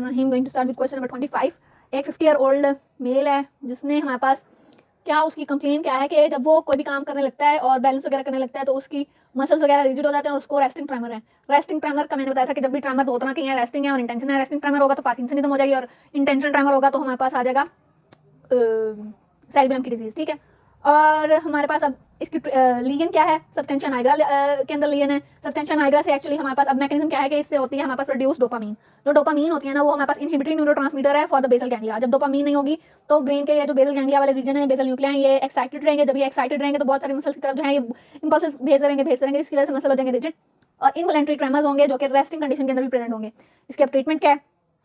बिस्मिल्लाहिर्रहमानिर्रहीम। Going to start with question number 25। एक 50 year old mail है जिसने हमारे पास क्या उसकी कंप्लेन क्या है कि जब वो कोई भी काम करने लगता है और बैलेंस वगैरह करने लगता है तो उसकी मसल्स वगैरह रिजिड हो जाते हैं और उसको रेस्टिंग ट्रेमर है। रेस्टिंग ट्रेमर का मैंने बताया था कि जब भी ट्रेमर दो तरह के हैं, रेस्टिंग है और इंटेंशन है। रेस्टिंग ट्रेमर होगा तो पार्किंसनिज्म हो जाएगी और इंटेंशन ट्रेमर होगा तो हमारे पास आ जाएगा सेरिब्रम की डिजीज। ठीक है, और हमारे पास अब इसकी लीगन क्या है, सब्सटेंशिया नाइग्रा के अंदर लीगन है। सब्सटेंशिया नाइग्रा से एक्चुअली हमारे पास अब मैकेनिज्म क्या है कि इससे होती है हमारे पास प्रोड्यूस डोपामीन। जो डोपामीन होती है ना वो हमारे पास इनहिबिटरी न्यूरोट्रांसमीटर है फॉर द बेसल गैंग्लिया। जब डोपामीन नहीं होगी तो ब्रेन के जो बेसल गैंग्लिया वाले रीजन है, बेसल न्यूक्लिया ये एक्साइटेड रहेंगे। जब ये एक्साइटेड रहेंगे तो बहुत सारे मसल्स की तरफ जो है ये इंपल्सेस भेज करेंगे, इसकी वजह से मसल हो जाएंगे रिजिड और इनवॉलंटरी ट्रेमर्स होंगे जो कि रेस्टिंग कंडीशन के अंदर भी प्रेजेंट होंगे। इसके अब ट्रीटमेंट क्या है,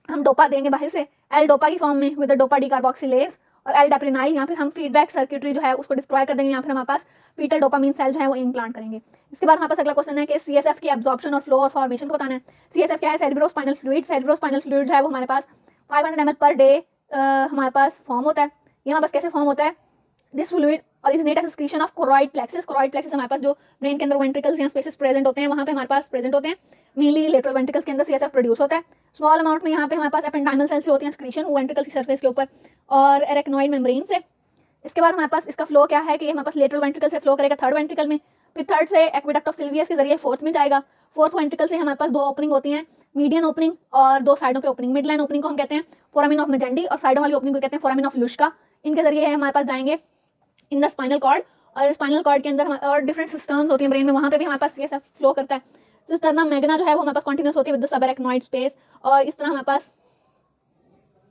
हम डोपा देंगे बाहर से एल डोपा की फॉर्म में विद डोपा डी कार्बोक्सिलेज और एल डेप्रिनाइल, या फिर हम फीडबैक सर्किटरी जो है उसको डिस्ट्रॉय कर देंगे, या फिर हमारे पास फीटल डोपामीन सेल जो है वो इम्प्लांट करेंगे। इसके बाद हमारे पास अगला क्वेश्चन है कि सीएसएफ की एब्जॉर्प्शन और फ्लो और फॉर्मेशन को बताना है। सीएसएफ क्या है, सेरिब्रोस्पाइनल फ्लूइड। सेरिब्रोस्पाइनल फ्लूइड जो है वो हमारे पास 500 ml पर डे हमारे पास फॉर्म होता है। ये हमारे पास कैसे फॉर्म होता है, this fluid originate as secretion of choroid plexus. Choroid plexus हमारे पास जो ब्रेन के अंदर वेंट्रिकल्स या स्पेसेस प्रेजेंट होते हैं वहाँ पे हमारे पास प्रेजेंट होते हैं। मेनली लेटरल वेंट्रिकल्स के अंदर सीएसएफ प्रोड्यूस होता है स्मॉल अमाउंट में। यहाँ पे हमारे पास एपेंडाइमल सेल्स होती हैं सिक्रीशन वेंट्रिकल्स की सरफेस के ऊपर और एरेक्नोइड मेम्ब्रेन से। इसके बाद हमारे पास इसका फ्लो क्या है कि हमारे पास लेटरल वेंट्रिकल से फ्लो करेगा थर्ड वेंट्रिकल में, फिर थर्ड से एक्विडक्ट ऑफ सिल्वियस के जरिए फोर्थ में जाएगा। फोर्थ वेंट्रिकल से हमारे पास दो ओपनिंग होती हैं, मीडियन ओपनिंग और दो साइडों पे ओपनिंग। मिड लाइन ओपनिंग को हम कहते हैं फोरामिन ऑफ मेजेंडी और साइडों वाली ओपनिंग को कहते हैं फोरामिन ऑफ लुश्का। इनके जरिए हमारे पास जाएंगे इन द स्पाइनल कॉर्ड और स्पाइनल कॉर्ड के अंदर और डिफरेंट सिस्टम्स होती हैं ब्रेन में, वहाँ पे भी हमारे पास सीएसएफ फ्लो करता है। सिस्टर्ना मैग्ना जो है वो हमारे पास कॉन्टिन्यूस होती है विद द सबएरेक्नॉइड स्पेस और इस तरह हमारे पास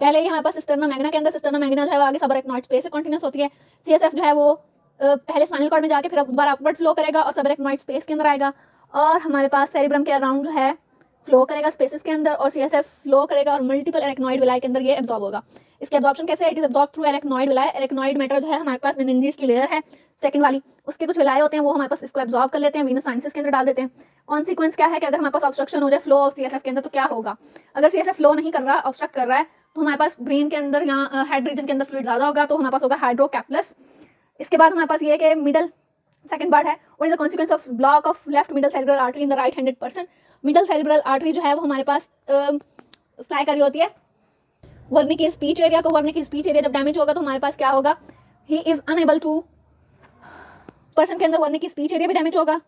पहले ही हमारे पास सिस्टर्ना मैग्ना के अंदर सिस्टर्ना मैग्ना जो है वो आगे सबएरेक्नॉइड स्पेस से कॉन्टिन्यूस होती है। सीएसएफ जो है वो पहले स्पाइनल कॉर्ड में जाके फिर दोबारा अपवर्ड फ्लो करेगा और सबएरेक्नॉइड स्पेस के अंदर आएगा और हमारे पास सेरिब्रम के अराउंड जो है फ्लो करेगा स्पेसेस के अंदर और सीएसएफ फ्लो करेगा और मल्टीपल एरेक्नॉइड विलाई के अंदर ये एब्जॉर्ब होगा। इसके एब्जॉर्प्शन कैसे है, it is absorb through arachnoid villi. Arachnoid matter जो है हमारे पास मेनिंजेस की लेयर है सेकंड वाली, उसके कुछ विलाए होते हैं वो हमारे पास इसको एब्जॉर्ब कर लेते हैं, वीनस साइनसेस के अंदर डाल देते हैं। कॉन्सिक्वेंस क्या है कि अगर हमारे पास ऑब्स्ट्रक्शन हो जाए फ्लो ऑफ सीएसएफ के अंदर तो क्या होगा। अगर सीएसएफ फ्लो नहीं कर रहा, ऑब्स्ट्रक्ट कर रहा है तो हमारे पास ब्रेन के अंदर या हेड रीजन के अंदर फ्लूइड ज्यादा होगा तो हमारे पास होगा हाइड्रोकैप्लस। इसके बाद हमारे पास ये है कि मिडल सेकंड पार्ट है, what is the consequence of block of left middle cerebral artery in the right handed person. Middle cerebral artery जो है वो हमारे पास सप्लाई कर रही होती है वर्निकी स्पीच एरिया को। वर्निकी स्पीच एरिया जब डैमेज होगा तो हमारे पास क्या होगा, he is unable to, person के अंदर वर्निकी स्पीच एरिया भी डैमेज होगा,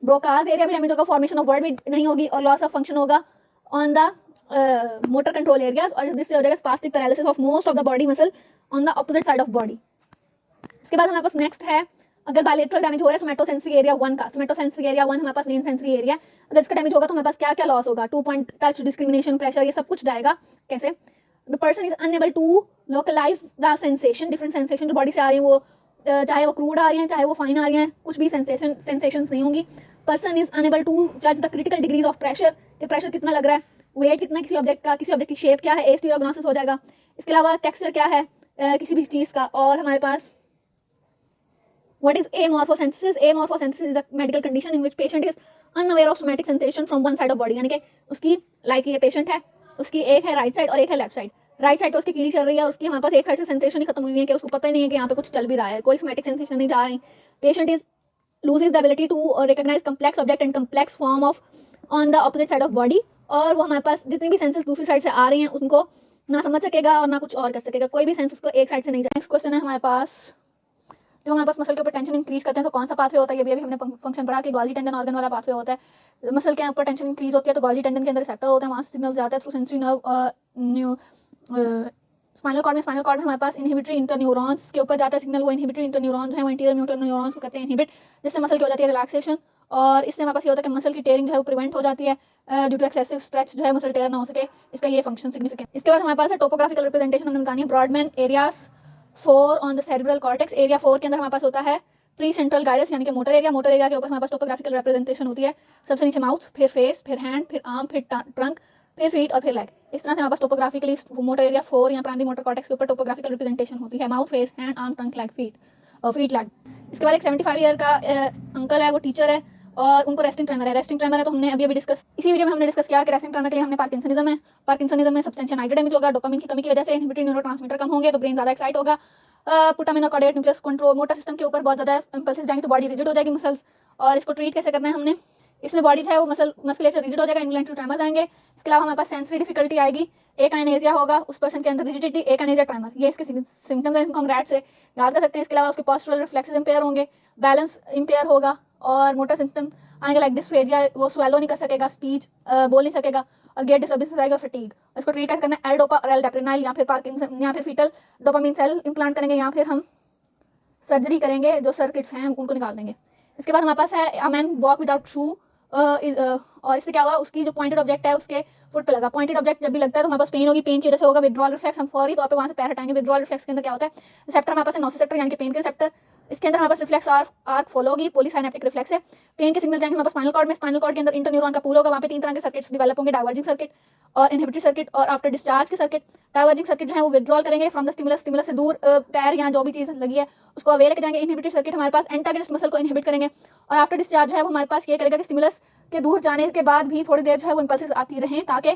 ब्रोकाज एरिया भी डैमेज होगा, फॉर्मेशन ऑफ वर्ड भी नहीं होगी और लॉस ऑफ फंक्शन होगा on the motor control areas और जिससे हो जाएगा spastic paralysis of most of the body muscle on the opposite side of body. इसके बाद हमारे पास नेक्स्ट है, अगर बायलेटरल डैमेज हो रहा है सोमैटोसेंसरी एरिया 1 का, सोमैटोसेंसरी एरिया 1 हमारे पास मेन सेंसरी एरिया, अगर इसका डैमेज होगा तो हमारे पास क्या क्या लॉस होगा, 2 पॉइंट टच, डिस्क्रिमिनेशन, प्रेशर, ये सब कुछ जाएगा। कैसे, the person is unable to localize the sensation, different sensation जो बॉडी से आ रही है वो चाहे वो क्रूड आ रही हैं चाहे वो फाइन आ रही हैं, कुछ भी सेंसेशंस नहीं होंगी। पर्सन इज अनएबल टू जज the critical degrees of pressure, कि प्रेशर कितना लग रहा है, वेट कितना किसी ऑब्जेक्ट का, किसी ऑब्जेक्ट की शेप क्या है, एस्टियोग्नोसिस हो जाएगा। इसके अलावा टेक्सचर क्या है किसी भी चीज़ का, और हमारे पास what is amorphosynthesis? Amorphosynthesis is a medical condition in which patient is unaware of somatic sensation from one side of body, यानी कि उसकी लाइक ये पेशेंट है, उसकी एक है राइट साइड और एक है लेफ्ट साइड। राइट साइड तो उसकी कीड़ी चल रही है और उसकी हमारे पास एक साइड से सेंसेशन ही खत्म हुई है कि उसको पता ही नहीं है कि यहाँ पे कुछ चल भी रहा है, कोई सोमैटिक सेंसेशन नहीं जा रही। Patient is loses the ability to recognize complex object and complex form of on the opposite side of body, और वो हमारे पास जितनी भी सेंसेस दूसरी साइड से आ रही हैं उनको ना समझ सकेगा और ना कुछ और कर सकेगा, कोई भी सेंस उसको एक साइड से नहीं जाए। नेक्स्ट क्वेश्चन है हमारे पास, जब हमारे पास मसल के ऊपर टेंशन इंक्रीज करते हैं तो कौन सा पाथवे होता है, ये भी अभी हमने फंक्शन पढ़ा कि गोल्जी टेंडन ऑर्गन वाला पाथवे होता है। मसल के ऊपर टेंशन इंक्रीज होती है तो गोल्जी टेंडन के अंदर रिसेप्टर होते हैं, वहाँ से सिग्नल जाते हैं through sensory nerve spinal cord में। स्पाइनल कॉर्ड में हमारे पास इनहिबिटरी इंटरन्यूरॉन्स के ऊपर जाता है सिग्नल, वो इनहिबिटरी इंटरन्यूरॉन्स हैं, वो इंटीरियर मोटर न्यूरॉन्स को कहते हैं इनहिबिट, जिससे मसल की हो जाती है रिलैक्सेशन और इससे हमारे पास ये होता है कि मसल की टेयरिंग जो है वो प्रिवेंट हो जाती है ड्यू टू एक्सेसिव स्ट्रेच जो है मसल टेयर ना हो सके, इसका ये फंक्शन सिग्निफिकेंट। इसके बाद हमारे पास है टोपोग्राफिकल रिप्रेजेंटेशन, हमने बतानी है Brodmann areas 4 on the cerebral cortex. Area 4 के अंदर हमारे पास होता है प्री सेंट्रल गायरस यानी कि मोटर एरिया। मोटर एरिया के ऊपर हमारे पास टोपोग्राफिकल रिप्रेजेंटेशन होती है, सबसे नीचे माउथ, फिर फेस, फिर हैंड, फिर आर्म, फिर ट्रंक, फिर फीट और फिर लेग। इस तरह से हमारे पास टोपोग्राफिकली मोटर एरिया 4 या प्राइमरी मोटर कॉर्टेक्स के ऊपर टोपोग्राफिकल रिप्रेजेंटेशन होती है, mouth, face, hand, arm, trunk, leg, feet, leg. इसके बाद एक 75 ईयर का अंकल है, वो टीचर है और उनको रेस्टिंग ट्रेमर है। रेस्टिंग ट्रेमर है तो हमने अभी डिस्कस, इसी वीडियो में हमने डिस्कस किया कि रेस्टिंग ट्रेमर के लिए हमने पार्किंसनिज्म है, पार्किंसनिज्म में सब्सटेंशिया नाइग्रा डैमेज होगा, डोपामिन की कमी की वजह से इनहिबिटरी न्यूरोट्रांसमीटर कम होंगे तो ब्रेन ज्यादा एक्साइट होगा, पुटामिन और cardiac nucleus control motor system के ऊपर बहुत ज्यादा इंपल्सेस जाएंगे तो बॉडी रिजिड हो जाएगी मसल्स। और इसको ट्रीट कैसे करना है हमने, इसमें बॉडी जो है वो मस्कुलेचर रिजिड हो जाएगा, इनवोलेंट्री ट्रेमर्स आएंगे। इसके अलावा हमारे पास सेंसरी डिफिकल्टी आएगी, एक अनेजिया होगा उस पर्सन के अंदर, रिजिडिटी, एक अनेजिया ट्रेमर, ये इसके सिम्टम्स हैं, इनको हम रैट से याद कर सकते हैं। इसके अलावा उसके पोस्चरल रिफ्लेक्सेस इंपेयर होंगे, बैलेंस इंपेयर होगा और मोटर सिस्टम आएंगे लाइक डिस्फेजिया, वो स्वेलो नहीं कर सकेगा, स्पीच बोल नहीं सकेगा और गेट डिस्टर्बेंस आएगा, फटीग। इसको ट्रीट कैसे करना है, एल डोपा और एल डेप्रिनाइल या फिर पार्किंसन या फिर फीटल डोपामिन सेल इम्प्लांट करेंगे या फिर हम सर्जरी करेंगे, जो सर्किट्स हैं उनको निकाल देंगे। इसके बाद हमारे पास है अ मैन वॉक विदाउट शू, और इससे क्या हुआ, उसकी जो पॉइंटेड ऑब्जेक्ट है उसके फुट पे लगा। पॉइंटेड ऑब्जेक्ट जब भी लगता है तो हमारे पास पेन होगी, पेन की वजह से होगा विड्रॉल रिफ्लेक्स, हम फौरी तौर पे वहाँ से पैर हटाएंगे। विड्रॉल रिफ्लेक्स के अंदर क्या होता है, रिसेप्टर हमारे पास है नोसिसेप्टर यानी कि पेन के रिसेप्टर, इसके अंदर हमारे पास रिफ्लेक्स आर्क फॉलो होगी, पॉलीसाइनेप्टिक रिफ्लेक्स है। पेन के सिग्नल जाएंगे हमारे पास स्पाइनल कॉर्ड में, स्पाइनल कॉर्ड के अंदर इंटरन्यूरॉन का पूल होगा, वहाँ पे 3 तरह के सर्किट्स डेवलप होंगे, डाइवर्जिंग सर्किट और इनहिबिटरी सर्किट और आफ्टर डिस्चार्ज के सर्किट। डाइवर्जिंग सर्किट जो है वो विड्रॉल करेंगे फ्रॉम द स्टिमुलस, स्टिमुलस से दूर पैर या जो भी चीज़ लगी है उसको अवे लेके जाएंगे। इनहिबिटरी सर्किट हमारे पास एंटागनिस्ट मसल को इनहिबिट करेंगे और आफ्टर डिस्चार्ज जो है वो हमारे पास ये करेगा कि स्टिमुलस के दूर जाने के बाद भी थोड़ी देर जो है वो इंपल्सेस आती रहें ताकि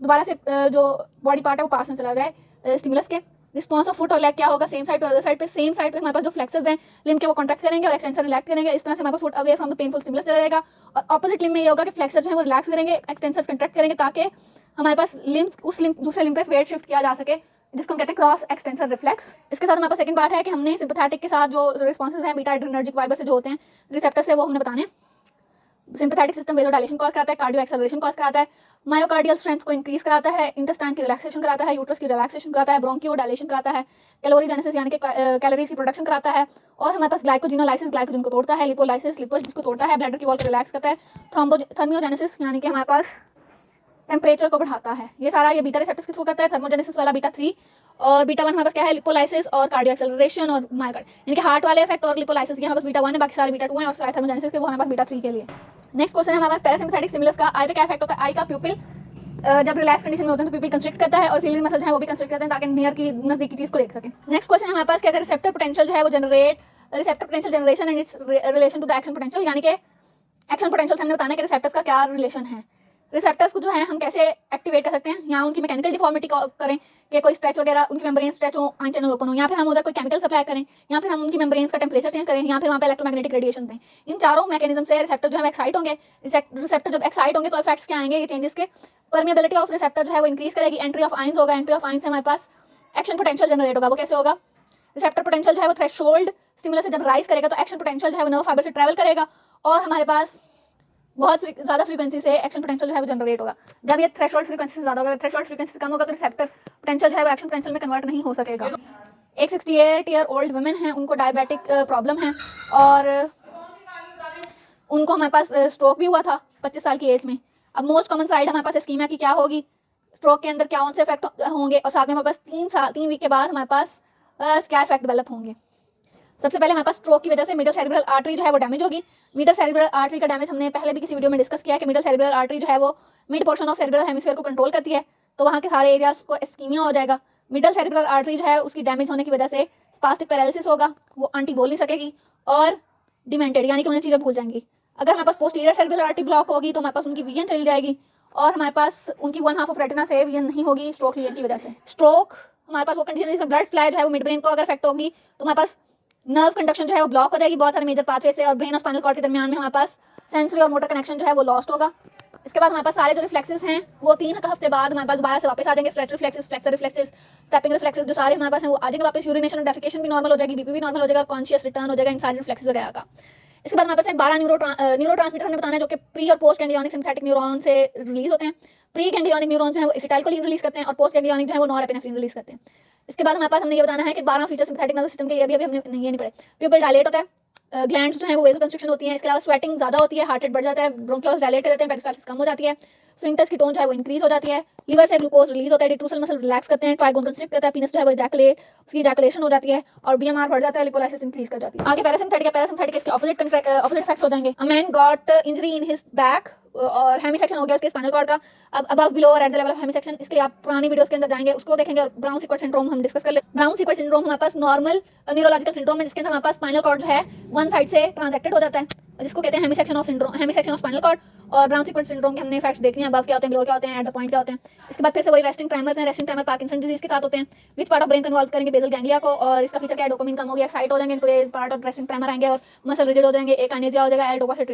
दोबारा से जो बॉडी पार्ट है वो पास में चला जाए स्टिमुलस के। रिस्पॉन्स ऑफ फुट और लेग क्या होगा, सेम साइड पे अदर साइड पे, सेम साइड पे हमारे पास जो फ्लेक्सेस हैं लिम के वो कॉन्ट्रैक्ट करेंगे और एक्सटेंसर रिलैक्स करेंगे। इस तरह से हमारे पास foot away from the painful stimulus चला जाएगा और ऑपोजिट लिम में ये होगा कि फ्लेक्सर जो है वो रिलैक्स करेंगे, एक्सटेंसर्स कॉन्ट्रैक्ट करेंगे ताकि हमारे पास लिम उस लिम दूसरे लिम पे वेट शिफ्ट किया जा सके, जिसको हम कहते हैं क्रॉस एक्सटेंसर रिफ्लेक्स। इसके साथ हमारे पास सेकंड पार्ट है कि हमने सिंपैथेटिक के साथ जो रिस्पॉन्सेज हैं बीटा एड्रेनर्जिक फाइबर से जो होते हैं रिसेप्टर से, वो हमने बताने। सिंपैथेटिक सिस्टम वेजोडाइलेशन कॉज कराता है, कार्डियो एक्सेलरेशन कॉज कराता है, मायोकार्डियल स्ट्रेंथ को इंक्रीज कराता है, इंटेस्टाइन की रिलैक्सेशन कराता है, यूट्रस की रिलैक्सेशन कराता है, ब्रोंकियो डायलेशन कराता है, कैलोरीजेनेसिस यानी कि कैलोरीज की प्रोडक्शन कराता है और हमारे पास ग्लाइकोजिनोलाइसिस ग्लाइकोजन को तोड़ता है, लिपोलाइसिस लिपोज को तोड़ता है, ब्लैडर की वॉल को रिलैक्स करता है, थर्मियोजेनेसिस यानी कि हमारे पास टेम्परेचर को बढ़ाता है। ये सारा ये बीटा रिसेप्टर्स के थ्रू करता है। थर्मोजेनेसिस वाला बीटा 3 और बीटा 1 हमारे पास क्या है, लिपोलाइसिस और कार्डियो एक्सेलरेशन और मायोकार्ड यानी कि हार्ट वाले इफेक्ट और लिपोलाइसिस ये हमारे पास बीटा 1 है, बाकी सारे बीटा 2 हैं और सारे थर्मोजेनेसिस के वो हमारे पास बीटा 3 के लिए। नेक्स्ट क्वेश्चन है हमारे पास पैरासिम्पैथेटिक स्टिमुलस का आई पे क्या इफेक्ट होता है। आई का प्यूपिल जब रिलैक्स कंडीशन में होते हैं तो प्यूपिल कंस्ट्रिक्ट करता है और सिलियरी मसल जो है वो भी कंस्ट्रिक्ट करते हैं ताकि नियर की नजदीकी चीज को देख सकें। नेक्स्ट क्वेश्चन है हमारे पास कि अगर रिसेप्टर पोटेंशियल जो है वो receptor potential generation and its relation to the action potential, यानी कि एक्शन पोटेंशियल से हमने बताना है कि रिसेप्टर्स का क्या रिलेशन है। रिसेप्टर्स को जो है हम कैसे एक्टिवेट कर सकते हैं, या उनकी मैकेनिकल डिफॉर्मिटी करें कि कोई स्ट्रेच वगैरह उनकी मेम्ब्रेन स्ट्रेच हो, आइन चैनल ओपन हो, या फिर हम उधर कोई केमिकल सप्लाई करें, या फिर हम उनकी मेम्ब्रेन्स का टेम्परेचर चेंज करें, या फिर वहाँ पे इलेक्ट्रोमैग्नेटिक रेडिएशन दें। इन चारों मैकेनिज्म से रिसेप्टर जो है एक्साइट होंगे। रिसेप्टर जब एक्साइट होंगे तो इफेक्ट्स क्या आएंगे, ये चेंजेस के परमिएबिलिटी ऑफ रिसेप्टर जो है वो इंक्रीज करेगी, एंट्री ऑफ आइंस होगा, एंट्री ऑफ आइंस से हमारे पास एक्शन पोटेंशियल जनरेट होगा। वो कैसे होगा, रिसेप्टर पोटेंशियल जो है वो थ्रेशोल्ड स्टिमुलस से जब राइज करेगा तो एक्शन पोटेंशियल जो है वो नर्व फाइबर से ट्रैवल करेगा और हमारे पास बहुत ज़्यादा फ्रीक्वेंसी से एक्शन पोटेंशियल जो है वो जनरेट होगा। जब ये थ्रेशोल्ड फ्रीक्वेंसी से ज़्यादा होगा, थ्रेशोल्ड फ्रीक्वेंसी से कम होगा तो रिसेप्टर पोटेंशियल जो है वो एक्शन पोटेंशियल में कन्वर्ट नहीं हो सकेगा। एक 68 ईयर ओल्ड वुमेन है, उनको डायबिटिक प्रॉब्लम है और उनको हमारे पास स्ट्रोक भी हुआ था 25 साल की एज में। अब मोस्ट कॉमन साइड हमारे पास इस्कीमिया की क्या होगी, स्ट्रोक के अंदर क्या कौन से इफेक्ट होंगे और साथ में हमारे पास 3 वीक के बाद हमारे पास स्कैर इफेक्ट डेवलप होंगे। सबसे पहले हमारे पास स्ट्रोक की वजह से मिडल सेरिब्रल आर्टरी जो है वो डैमेज होगी। मिडल सेरिब्रल आर्टरी का डैमेज हमने पहले भी किसी वीडियो में डिस्कस किया है कि मिडल सेरिब्रल आर्टरी जो है वो mid portion of cerebral hemisphere को कंट्रोल करती है, तो वहाँ के सारे एरियाज को इस्कीमिया हो जाएगा। मिडल सेरिब्रल आर्टरी जो है उसकी डैमेज होने की वजह से स्पास्टिक पैरालिसिस होगा, वो आंटी बोल नहीं सकेगी और डिमेंटेड यानी कि उन्हें चीज़ें भूल जाएंगी। अगर हमारे पास पोस्टीरियर सेरिब्रल आर्टरी ब्लॉक होगी तो हमारे पास उनकी विजन चली जाएगी और हमारे पास उनकी 1/2 ऑफ रेटिना से विजन नहीं होगी स्ट्रोक लीजन की वजह से। स्ट्रोक हमारे पास वो कंडीशन जिसमें ब्लड सप्लाई जो है वो मिड ब्रेन को अगर इफेक्ट होगी तो हमारे पास नर्व कंडक्शन जो है वो ब्लॉक हो जाएगी बहुत सारे मेजर पाथवे से और ब्रेन और स्पाइनल कॉर्ड के दरमियान में हमारे पास सेंसरी और मोटर कनेक्शन जो है वो लॉस्ट होगा। इसके बाद हमारे पास सारे जो रिफ्लेक्सेस हैं वो 3 हफ्ते बाद हमारे पास दोबारा से वापस आ जाएंगे। Stretch reflexes, flexor reflexes, stepping reflexes जो सारे हमारे पास हैं वो आ जाएंगे वापस। यूरिनेशन और डेफिकेशन भी नॉर्मल हो जाएगी, बीपी भी नॉर्मल हो जाएगा और कॉन्शियस रिटर्न हो जाएगा इन सारे रिफ्लेक्सेस वगैरह का। इसके बाद हमारे पास 12 न्यूरोट्रांसमीटर हमने बताना है जो कि प्री और पोस्ट गैंग्लियोनिक सिम्पैथेटिक न्यूरॉन से रिलीज होते हैं। प्री गैंग्लियोनिक न्यूरॉन जो है वो एसिटाइलकोलिन रिलीज करते हैं और पोस्ट गैंग्लियोनिक जो है वो नॉरएपिनेफ्रिन रिलीज करते हैं। इसके बाद हमारे पास हमने ये बताना है कि 12 फीचर सिम्पैथेटिक नर्वस सिस्टम के, ये भी हमने ये नहीं पढ़े। प्यूपल डायलेट होता है, ग्लैंड्स जो है वो वेजो कंस्ट्रिक्शन होती है। इसके अलावा स्वेटिंग ज़्यादा होती है, हार्ट रेट बढ़ जाता है, ब्रोंकियोल्स डायलेट कर देते हैं, पेरिस्टाल्सिस कम हो जाती है, स्फिंक्टर्स की टोन जो है वो इंक्रीज हो जाती है, लीवर से ग्लूकोज रिलीज होता है, डिट्रूसल मसल रिलैक्स करते हैं, ट्राइगोन कंस्ट्रिक्ट करता है, पीनस जो है वो इजैकुलेट उसकी इजैकुलेशन हो जाती है और बीएमआर बढ़ जाता है, लिपोलाइसिस इंक्रीज कर जाती है। आगे पैरासिम्पैथेटिक इसके ऑपोजिट इफेक्ट्स हो जाएंगे। A man got injury in his back और हेमी सेक्शन हो गया उसके स्पाइनल कॉर्ड का, अब अबव बिलो और at the level of hemi section. इसके लिए आप पुरानी वीडियोस के अंदर जाएंगे उसको देखेंगे और ब्राउन सीक्वेंस सिंड्रोम हम डिस्कस कर ले। ब्राउन सीक्वेंस सिंड्रोम हमारे पास नॉर्मल न्यूरोलॉजिकल सिंड्रोम है जिसके अंदर हमारे पास स्पाइनल कॉर्ड जो है वन साइड से ट्रांसएक्टेड हो जाता है जिसको कहते हैं hemi section of spinal cord. और ब्राउन सीक्वेंस सिंड्रोम के हमने इफेक्ट्स देख लिए, अबव क्या होते हैं, बिलो क्या होते हैं, एट द पॉइंट क्या होते हैं। इसके बाद फिर से वही रेस्टिंग ट्रेमर्स हैं। रेस्टिंग ट्रेमर पार्किंसन डिजीज के साथ होते हैं। विच पार्ट ऑफ ब्रेन को इन्वॉल्व करेंगे, बेसल गैंग्लिया को, और इसका फीचर क्या है, डोपामिन कम हो गया, एक्साइट हो जाएंगे तो ये पार्ट ऑफ रेस्टिंग ट्रेमर आएंगे और मसल रिजिड हो जाएंगे, एक अनेजिया हो जाएगा, एल डोपा से